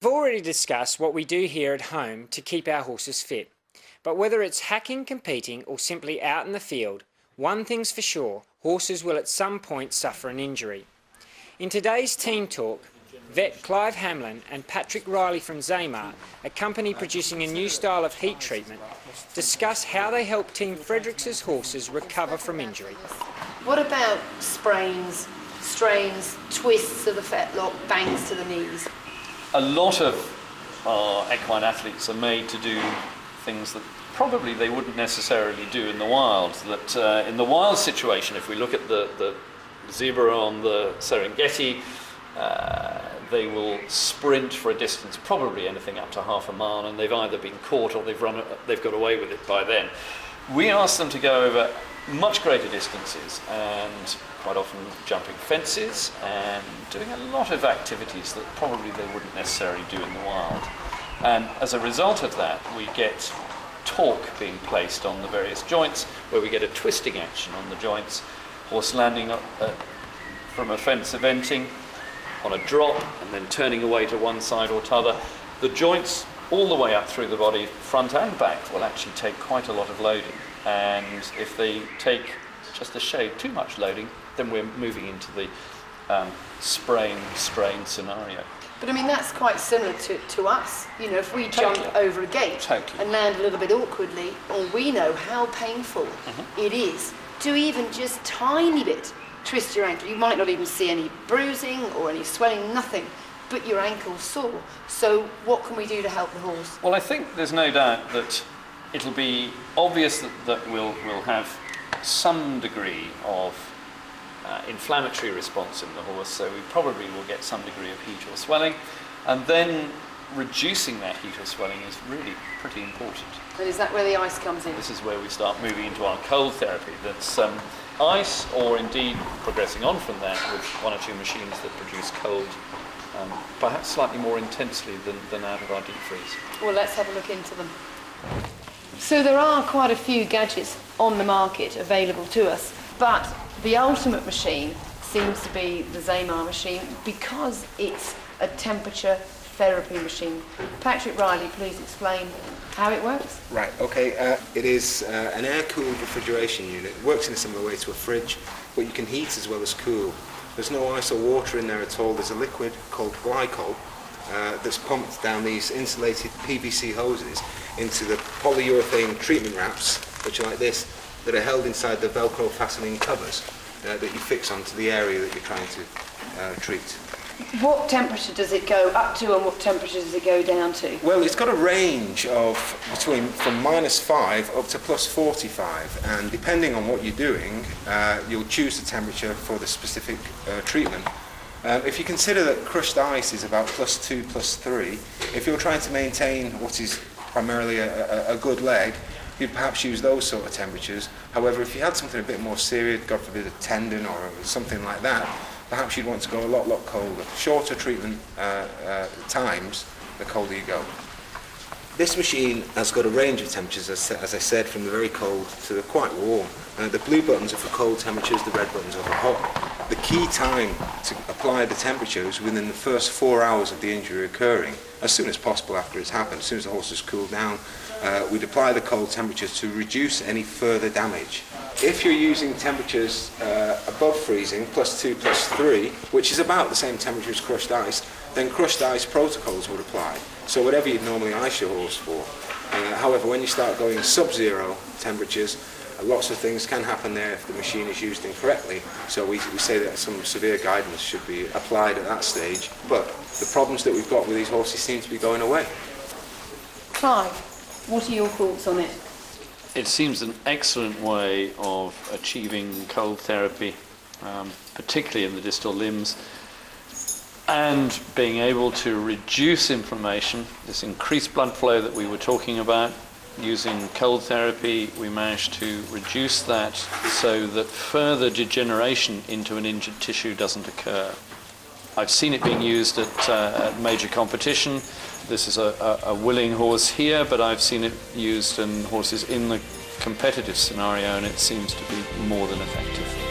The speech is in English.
We've already discussed what we do here at home to keep our horses fit. But whether it's hacking, competing, or simply out in the field, one thing's for sure, horses will at some point suffer an injury. In today's Team Talk, vet Clive Hamlin and Patrick Riley from Zamar, a company producing a new style of heat treatment, discuss how they help Team Fredericks' horses recover from injury. What about sprains, strains, twists of the fetlock, bangs to the knees? A lot of our equine athletes are made to do things that probably they wouldn't necessarily do in the wild. That in the wild situation, if we look at the zebra on the Serengeti, they will sprint for a distance, probably anything up to half a mile, and they've either been caught or they've got away with it by then. We ask them to go over much greater distances, and quite often jumping fences and doing a lot of activities that probably they wouldn't necessarily do in the wild. And as a result of that, we get torque being placed on the various joints, where we get a twisting action on the joints, horse landing up from a fence eventing on a drop and then turning away to one side or t'other. The joints all the way up through the body, front and back, will actually take quite a lot of loading. And if they take just a shade too much loading, then we're moving into the sprain, strain scenario. But I mean, that's quite similar to us. You know, if we Totally. jump over a gate Totally. and land a little bit awkwardly, or we know how painful it is to even just tiny bit twist your ankle. You might not even see any bruising or any swelling, nothing, but your ankle's sore. So what can we do to help the horse? Well, I think there's no doubt that it'll be obvious that we'll have some degree of inflammatory response in the horse, so we probably will get some degree of heat or swelling, and then reducing that heat or swelling is really pretty important. And is that where the ice comes in? This is where we start moving into our cold therapy. That's ice, or indeed progressing on from that with one or two machines that produce cold, perhaps slightly more intensely than out of our deep freeze. Well, let's have a look into them. So there are quite a few gadgets on the market available to us, but the ultimate machine seems to be the Zamar machine because it's a temperature therapy machine. Patrick Riley, please explain how it works. Right, okay. It is an air-cooled refrigeration unit. It works in a similar way to a fridge, but you can heat as well as cool. There's no ice or water in there at all. There's a liquid called glycol that's pumped down these insulated PVC hoses into the polyurethane treatment wraps, which are like this, that are held inside the Velcro fastening covers that you fix onto the area that you're trying to treat. What temperature does it go up to and what temperature does it go down to? Well, it's got a range of from -5 up to +45, and depending on what you're doing, you'll choose the temperature for the specific treatment. If you consider that crushed ice is about +2, +3, if you're trying to maintain what is primarily a good leg, you'd perhaps use those sort of temperatures. However, if you had something a bit more serious, God forbid a tendon or something like that, perhaps you'd want to go a lot colder. Shorter treatment times, the colder you go. This machine has got a range of temperatures, as I said, from the very cold to the quite warm. The blue buttons are for cold temperatures, the red buttons are for hot. The key time to apply the temperature is within the first 4 hours of the injury occurring, as soon as possible after it's happened. As soon as the horse has cooled down, we'd apply the cold temperatures to reduce any further damage. If you're using temperatures above freezing, +2, +3, which is about the same temperature as crushed ice, then crushed ice protocols would apply. So whatever you'd normally ice your horse for. However, when you start going sub-zero temperatures, lots of things can happen there if the machine is used incorrectly. So we say that some severe guidance should be applied at that stage. But the problems that we've got with these horses seem to be going away. Clive, what are your thoughts on it? It seems an excellent way of achieving cold therapy, particularly in the distal limbs, and being able to reduce inflammation, this increased blood flow that we were talking about. Using cold therapy, we managed to reduce that so that further degeneration into an injured tissue doesn't occur. I've seen it being used at major competition. This is a willing horse here, but I've seen it used in horses in the competitive scenario, and it seems to be more than effective.